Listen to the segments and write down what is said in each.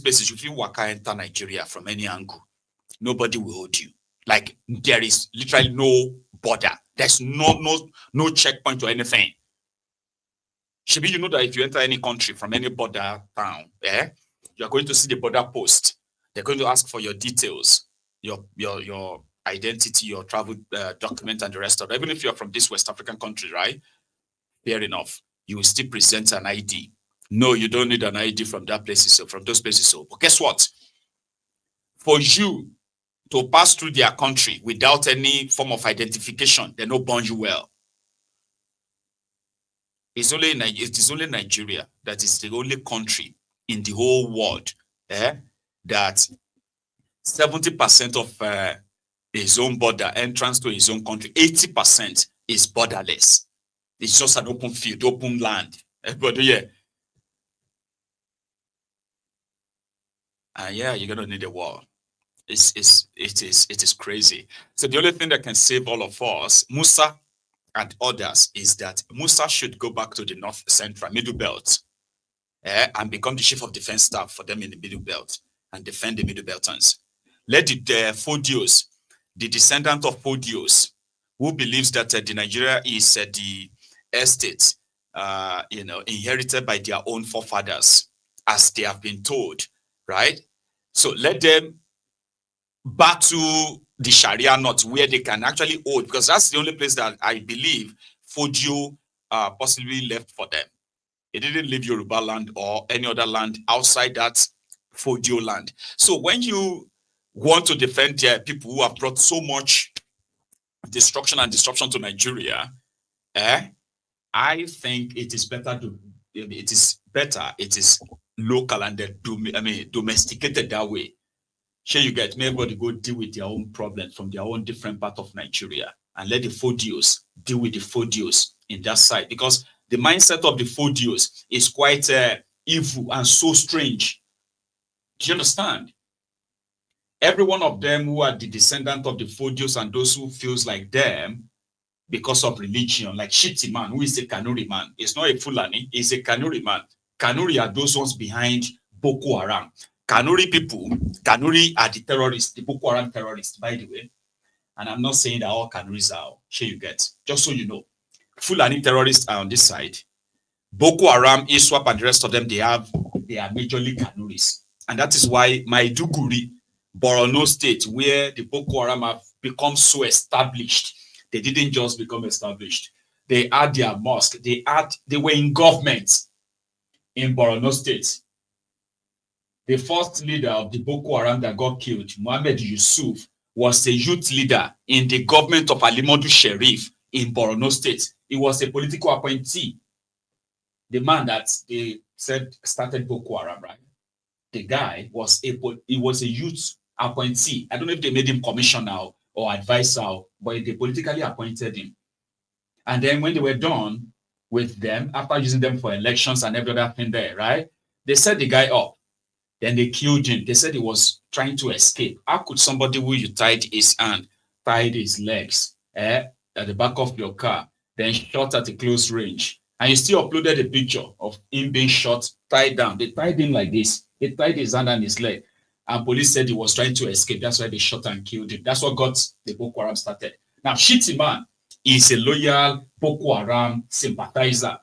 places, if you waka enter Nigeria from any angle, nobody will hold you. Like there is literally no border. There's no checkpoint or anything. Should be, you know that if you enter any country from any border town, you're going to see the border post. They're going to ask for your details, your identity, your travel document, and the rest of it. Even if you're from this West African country, right? Fair enough. You will still present an ID. No, you don't need an ID from that places, so from those places. So, but guess what? For you to pass through their country without any form of identification, they don't bond you well. It is only Nigeria that is the only country in the whole world that 70% of his own border entrance to his own country, 80% is borderless. It's just an open field, open land. Everybody, yeah. Yeah, you're gonna need a wall. It is crazy. So the only thing that can save all of us, Musa and others, is that Musa should go back to the North Central Middle Belt and become the chief of defense staff for them in the Middle Belt and defend the Middle Beltons. Let the Fodios, the descendant of Fodios, who believes that the Nigeria is the estate, inherited by their own forefathers, as they have been told, right? So let them battle the Sharia knot where they can actually hold, because that's the only place that I believe Fodio possibly left for them. It didn't leave Yoruba land or any other land outside that Fodio land. So when you want to defend their people who have brought so much destruction and disruption to Nigeria, I think it is better it is local and domesticated that way. Sure, you get, everybody go deal with their own problems from their own different part of Nigeria and let the Fodios deal with the Fodios in that side, because the mindset of the Fodios is quite evil and so strange. Do you understand? Every one of them who are the descendant of the Fodios and those who feels like them because of religion, like Shettima, who is a Canori man. It's not a Fulani, it's a Canori man. Canori are those ones behind Boko Haram. Kanuri people, Kanuri are the terrorists, the Boko Haram terrorists, by the way. And I'm not saying that all Kanuris are, sure you get, just so you know. Fulani terrorists are on this side. Boko Haram, ISWAP, and the rest of them, they are majorly Kanuris. And that is why Maiduguri, Borno state, where the Boko Haram have become so established, they didn't just become established. They had their mosque. They were in government in Borno state. The first leader of the Boko Haram that got killed, Mohammed Yusuf, was a youth leader in the government of Alimodu Sheriff in Borno state. He was a political appointee. The man that they said started Boko Haram, right? The guy was a youth appointee. I don't know if they made him commissioner or advisor, but they politically appointed him. And then when they were done with them, after using them for elections and every other thing there, right? They set the guy up. Then they killed him. They said he was trying to escape. How could somebody who you tied his hand, tied his legs at the back of your car, then shot at a close range, and you still uploaded a picture of him being shot, tied down? They tied him like this. They tied his hand and his leg. And police said he was trying to escape. That's why they shot and killed him. That's what got the Boko Haram started. Now, Shettima is a loyal Boko Haram sympathizer.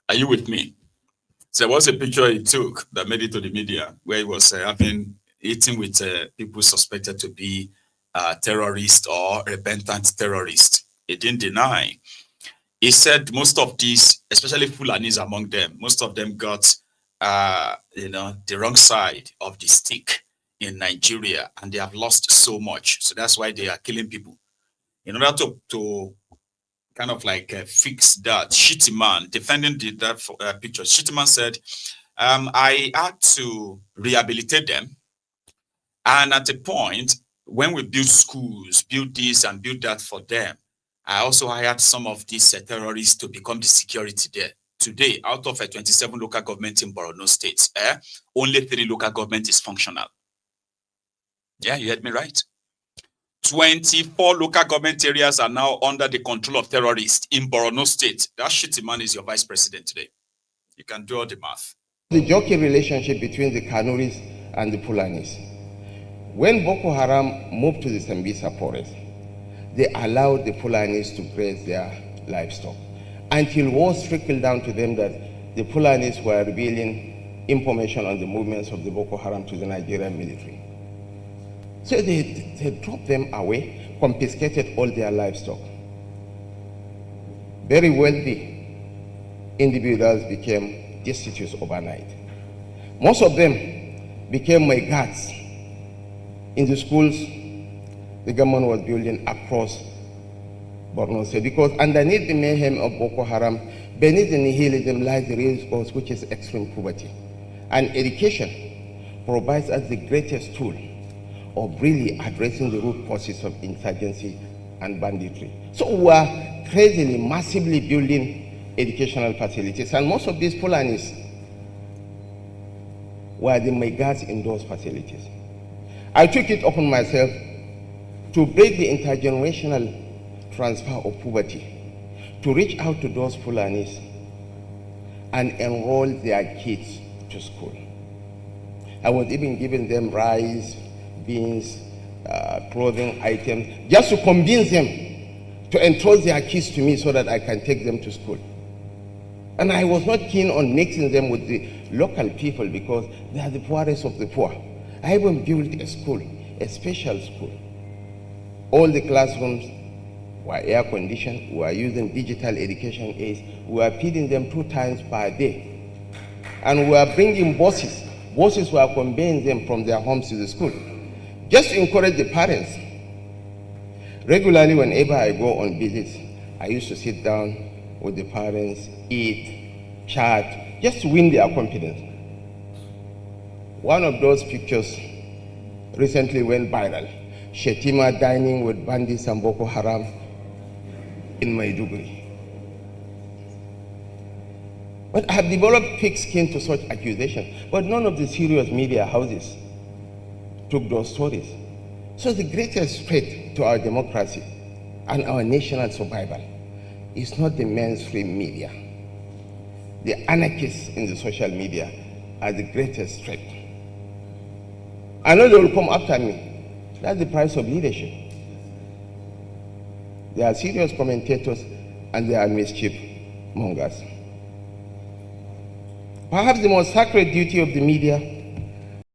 Are you with me? So there was a picture he took that made it to the media where he was eating with people suspected to be terrorists or repentant terrorists. He didn't deny. He said most of these, especially Fulanis among them, most of them got the wrong side of the stick in Nigeria, and they have lost so much. So that's why they are killing people. In order to kind of like fix that, Shettima, defending that picture, Shettima said, I had to rehabilitate them. And at a point, when we build schools, build this and build that for them, I also hired some of these terrorists to become the security there. Today, out of 27 local governments in Borno State, only 3 local governments is functional. Yeah, you heard me right. 24 local government areas are now under the control of terrorists in Borno State. That Shettima is your vice president today. You can do all the math. The jockey relationship between the Canoris and the Fulanis. When Boko Haram moved to the Sambisa forest, they allowed the Fulanis to graze their livestock until wars trickled down to them that the Fulanis were revealing information on the movements of the Boko Haram to the Nigerian military. So they dropped them away, confiscated all their livestock. Very wealthy individuals became destitute overnight. Most of them became my guards in the schools the government was building across Borno State, because underneath the mayhem of Boko Haram, beneath the nihilism lies the real cause, which is extreme poverty. And education provides us the greatest tool of really addressing the root causes of insurgency and banditry. So we are crazily, massively building educational facilities, and most of these Fulanis were the Maigas in those facilities. I took it upon myself to break the intergenerational transfer of poverty, to reach out to those Fulanis and enroll their kids to school. I was even giving them rice, beans, clothing items, just to convince them to entrust their kids to me so that I can take them to school. And I was not keen on mixing them with the local people because they are the poorest of the poor. I even built a school, a special school. All the classrooms were air conditioned. We were using digital education aids. We were feeding them 2 times per day. And we were bringing buses. Buses were conveying them from their homes to the school, just to encourage the parents. Regularly, whenever I go on visits, I used to sit down with the parents, eat, chat, just to win their confidence. One of those pictures recently went viral. Shettima dining with Bandits and Boko Haram in Maiduguri. But I have developed thick skin to such accusations, but none of the serious media houses took those stories. So the greatest threat to our democracy and our national survival is not the mainstream media. The anarchists in the social media are the greatest threat. I know they will come after me. That's the price of leadership. They are serious commentators and they are mischief mongers. Perhaps the most sacred duty of the media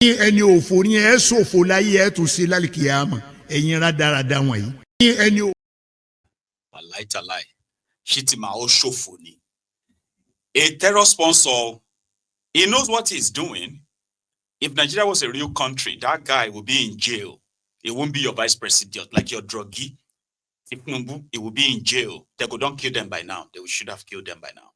ẹni òfò ni ẹ ṣòfò láyé ẹ tún sí lálìkìyàmọ ẹ̀yin rádaràda wọ̀nyí. ẹni. Wàláìtàláì Shettima ó ṣòfò ni. A terror sponsor, he knows what he's doing. If Nigeria was a real country, that guy would be in jail. He won't be your vice president, like your druggie. He will be in jail. They don't kill them by now. They should have killed them by now.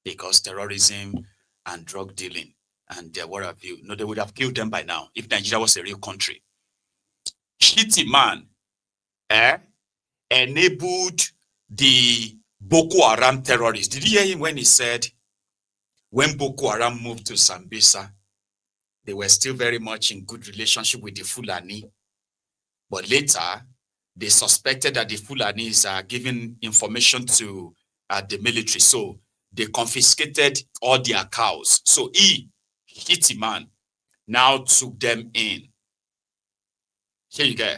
Because terrorism and drug dealing and what have you. No, they would have killed them by now if Nigeria was a real country. Shettima enabled the Boko Haram terrorists. Did you hear him when he said, when Boko Haram moved to Sambisa, they were still very much in good relationship with the Fulani. But later, they suspected that the Fulanis are giving information to the military. So they confiscated all their cows. So Shettima, now took them in. Here you go.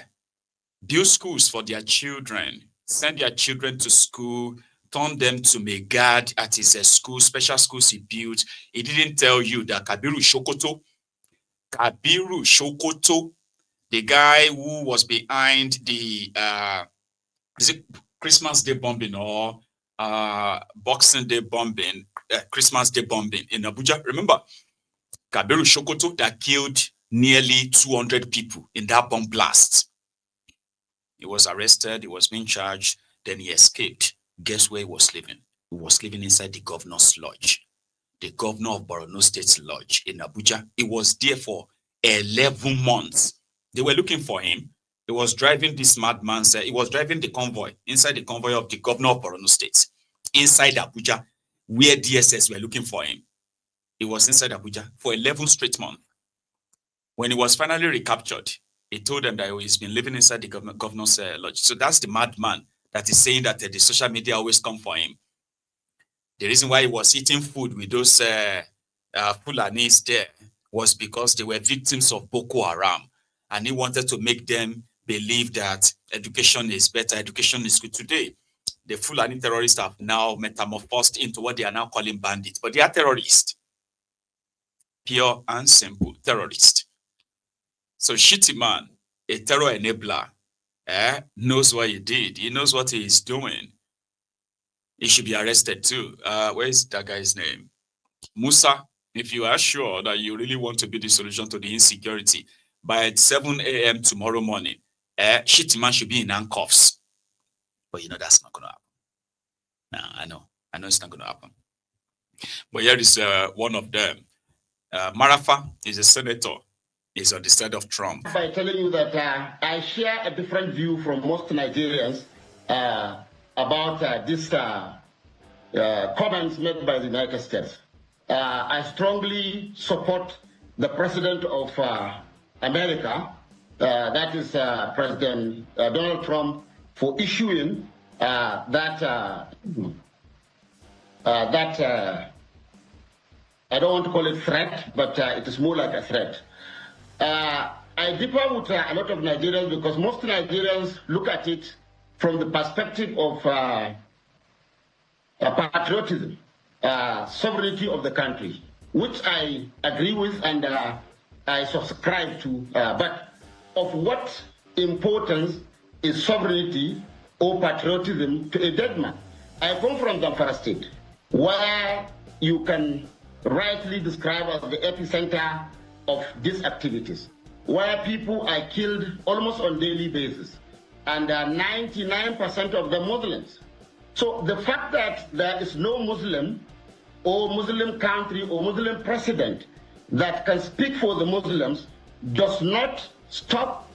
Build schools for their children. Send their children to school. Turn them to Megad at his school, special schools he built. He didn't tell you that Kabiru Shokoto, the guy who was behind the is it Christmas Day bombing or Boxing Day bombing, Christmas Day bombing in Abuja. Remember, Kabiru Shokoto that killed nearly 200 people in that bomb blast. He was arrested, he was being charged, then he escaped. Guess where he was living? He was living inside the governor's lodge. The governor of Borno State's lodge in Abuja. He was there for 11 months. They were looking for him. He was driving this madman. He was driving the convoy, inside the convoy of the governor of Borno State, inside Abuja, where DSS were looking for him. He was inside Abuja for 11 straight months. When he was finally recaptured, he told them that he's been living inside the governor's lodge. So that's the madman that is saying that the social media always come for him. The reason why he was eating food with those Fulanis there was because they were victims of Boko Haram, and he wanted to make them believe that education is better, education is good. Today, the Fulani terrorists have now metamorphosed into what they are now calling bandits, but they are terrorists. Pure and simple terrorists. So Shettima, a terror enabler, knows what he did. He knows what he is doing. He should be arrested too. Where is that guy's name? Musa, if you are sure that you really want to be the solution to the insecurity, by 7 a.m. tomorrow morning, Shettima should be in handcuffs. But you know that's not going to happen. Nah, I know it's not going to happen. But here is one of them. Marafa is a senator. He's on the side of Trump. By telling you that I share a different view from most Nigerians about these comments made by the United States. I strongly support the President of America, that is President Donald Trump, for issuing that I don't want to call it threat, but it is more like a threat. I differ with a lot of Nigerians because most Nigerians look at it from the perspective of patriotism, sovereignty of the country, which I agree with and I subscribe to. But of what importance is sovereignty or patriotism to a dead man? I come from Zamfara State, where you can rightly describe as the epicenter of these activities, where people are killed almost on a daily basis, and 99% of them Muslims. So the fact that there is no Muslim or Muslim country or Muslim president that can speak for the Muslims does not stop,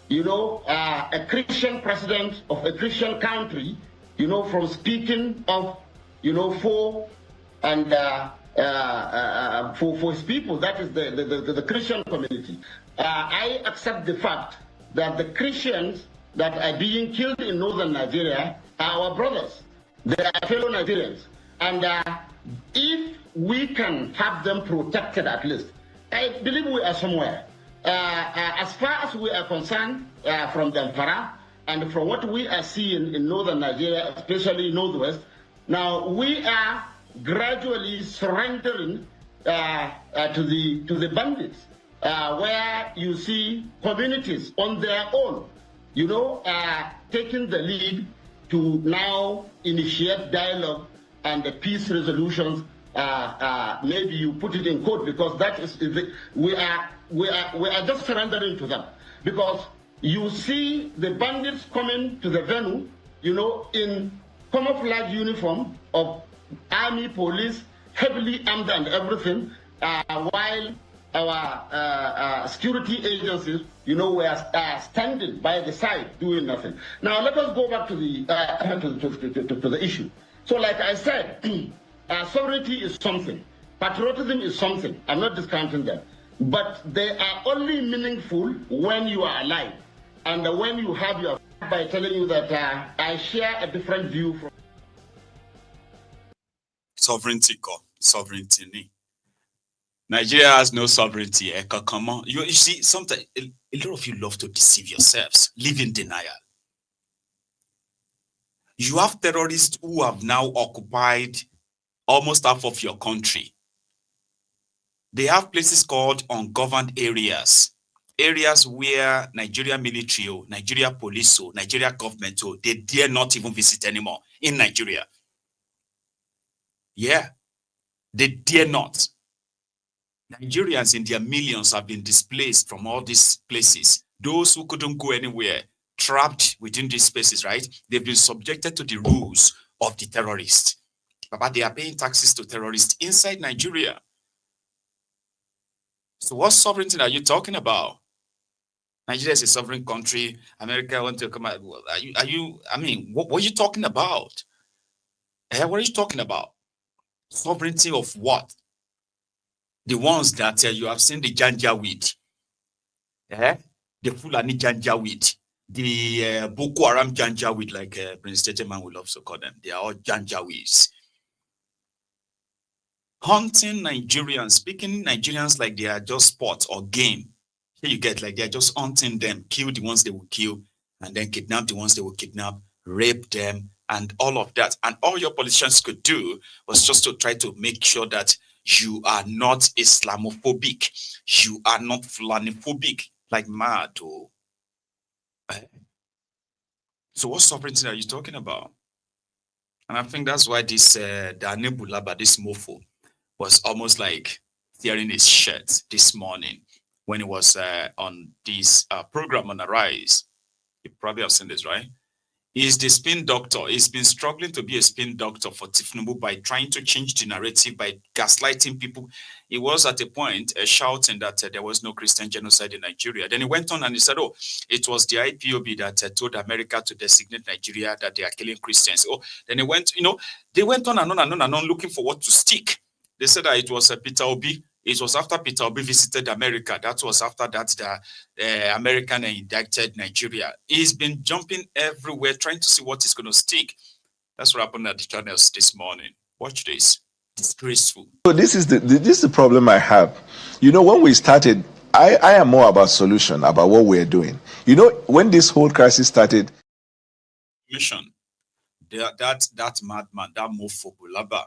a Christian president of a Christian country, from speaking of, for and for his people, that is the Christian community. I accept the fact that the Christians that are being killed in northern Nigeria are our brothers. They are fellow Nigerians. And if we can have them protected at least, I believe we are somewhere. As far as we are concerned, from Zamfara and from what we are seeing in northern Nigeria, especially northwest, now we are gradually surrendering to the bandits, where you see communities on their own, taking the lead to now initiate dialogue and the peace resolutions. Maybe you put it in quote because that is we are just surrendering to them, because you see the bandits coming to the venue, in camouflage uniform of army, police, heavily armed and everything, while our security agencies, were standing by the side doing nothing. Now let us go back to the issue. So, like I said, sovereignty is something, patriotism is something. I'm not discounting them, but they are only meaningful when you are alive, and when you have your. By telling you that I share a different view from. Sovereignty. Nigeria has no sovereignty. Come on. You see, sometimes a lot of you love to deceive yourselves, live in denial. You have terrorists who have now occupied almost half of your country. They have places called ungoverned areas where Nigeria military, Nigeria police, Nigeria government, they dare not even visit anymore in Nigeria. Yeah, they dare not. Nigerians in their millions have been displaced from all these places. Those who couldn't go anywhere, trapped within these spaces, right? They've been subjected to the rules of the terrorists. But they are paying taxes to terrorists inside Nigeria. So what sovereignty are you talking about? Nigeria is a sovereign country. America want to come out. What are you talking about? What are you talking about? Sovereignty of what? The ones that you have seen the Janjaweed, the Fulani Janjaweed, the Boko Haram Janjaweed, like Prince Shettima will also call them. They are all Janjaweeds. hunting Nigerians, speaking Nigerians like they are just sport or game. Here you get like they're just hunting them, kill the ones they will kill, and then kidnap the ones they will kidnap, rape them, and all of that. And all your politicians could do was just to try to make sure that you are not Islamophobic, you are not Fulaniphobic, like mad. Oh. So what sovereignty are you talking about? And I think that's why this Dane Bulaba, this mofo, was almost like tearing his shirt this morning when he was on this program on Arise. You probably have seen this, right? He's the spin doctor. He's been struggling to be a spin doctor for Tifnubu by trying to change the narrative, by gaslighting people. He was at a point shouting that there was no Christian genocide in Nigeria. Then he went on and he said, oh, it was the IPOB that told America to designate Nigeria that they are killing Christians. Oh, then he went, they went on and on and on and on looking for what to stick. They said that it was Peter Obi. It was after Peter Obi visited America. That was after that the American indicted Nigeria. He's been jumping everywhere, trying to see what is going to stick. That's what happened at the channels this morning. Watch this. Disgraceful. So this is the problem I have. When we started, I am more about solution, about what we're doing. When this whole crisis started, mission. That madman, that mofo Bulaba,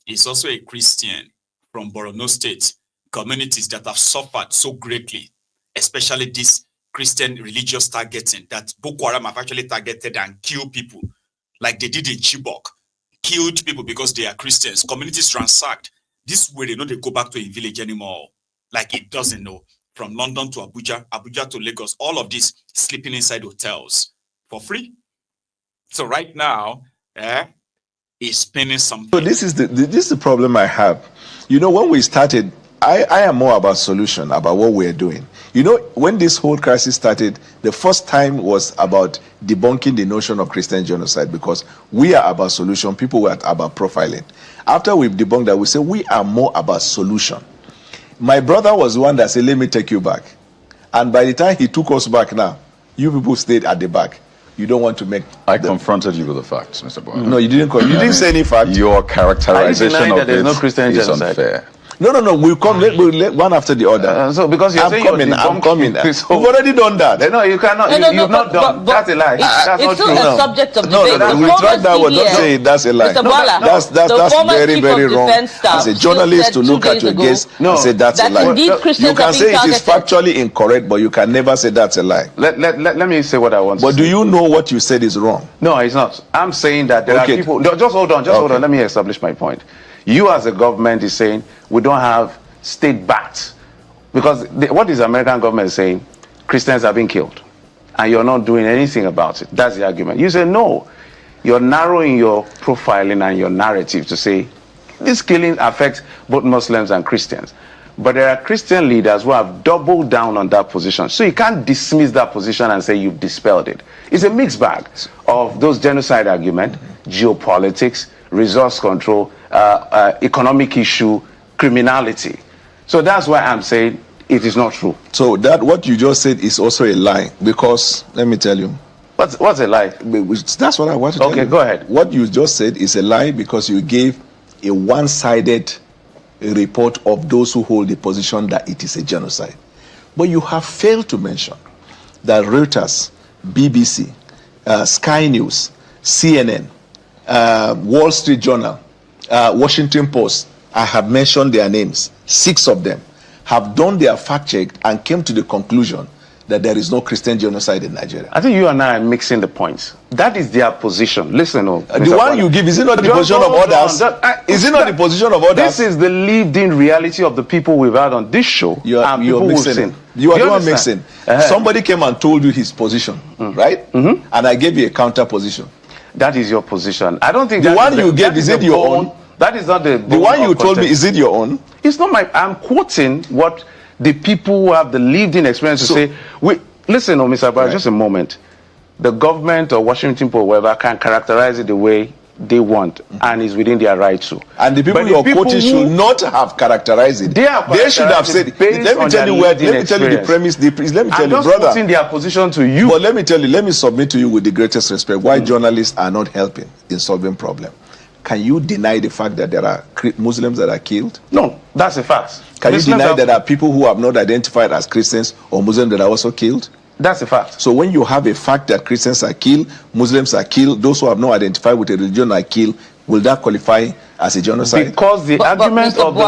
is also a Christian from Borno State, communities that have suffered so greatly, especially this Christian religious targeting that Boko Haram have actually targeted and killed people, like they did in Chibok, killed people because they are Christians. Communities ransacked. This way they know they go back to a village anymore, like it doesn't know. From London to Abuja, Abuja to Lagos, all of this sleeping inside hotels for free. So right now, is spinning something. So this is the problem I have. When we started, I am more about solution, about what we're doing. When this whole crisis started, the first time was about debunking the notion of Christian genocide, because we are about solution, people were about profiling. After we've debunked that, we say we are more about solution. My brother was the one that said, let me take you back. And by the time he took us back now, you people stayed at the back. You don't want to make... I confronted you with the facts, Mr. Boy. No, you didn't. You didn't say any fact. Your characterization of that there's no Christian is genocide? unfair. No. We'll come. We'll let one after the other. So because you're saying I'm coming. We've already done that. No, you cannot. You've not done. That's a lie. That's not It's still true. a subject of debate. No, we tried that one. Don't say that's a lie. Mr. Bola, That's very, very wrong. As a journalist to look at your guest and say that's a lie. You can say it is factually incorrect, but you can never say that's a lie. Let me say what I want. But do you know what you said is wrong? No, it's not. I'm saying that there are people. No, just hold on. Hold on. Let me establish my point. You as a government is saying we don't have state-backed, because what is the American government saying? Christians are being killed, and you're not doing anything about it. That's the argument. You say no. You're narrowing your profiling and your narrative to say this killing affects both Muslims and Christians. But there are Christian leaders who have doubled down on that position. So you can't dismiss that position and say you've dispelled it. It's a mixed bag of those genocide arguments, geopolitics, resource control, economic issue, criminality. So that's why I'm saying it is not true. So that what you just said is also a lie, because let me tell you. What's a lie? That's what I want to tell you. Okay, go ahead. What you just said is a lie because you gave a one-sided report of those who hold the position that it is a genocide. But you have failed to mention that Reuters, BBC, Sky News, CNN, Wall Street Journal, Washington Post, I have mentioned their names, 6 of them, have done their fact check and came to the conclusion that there is no Christian genocide in Nigeria. I think you and I are mixing the points. That is their position. Listen, the one you give, is it not the position of others? Is it not the position of others? This is the lived-in reality of the people we've had on this show. You're mixing. You are the one mixing. Somebody came and told you his position, right? Mm-hmm. And I gave you a counter position. That is your position. I don't think the one you gave, is it your own? That is not the one you told me, is it your own? It's not my. I'm quoting what the people who have the lived-in experience to say. Listen, Mr. Barr, just a moment. The government or Washington Post, whoever, can characterize it the way they want, and is within their right to. And the people you're quoting should not have characterized it. They should have said. Let me tell you the premise. Let me tell you, brother. I'm just putting their position to you. But let me tell you. Let me submit to you with the greatest respect why journalists are not helping in solving problem. can you deny the fact that there are Muslims that are killed? No, that's a fact. Can you deny that there are people who have not identified as Christians or Muslims that are also killed? That's a fact. So when you have a fact that Christians are killed, Muslims are killed, those who have not identified with a religion are killed, will that qualify as a genocide? Because the argument of the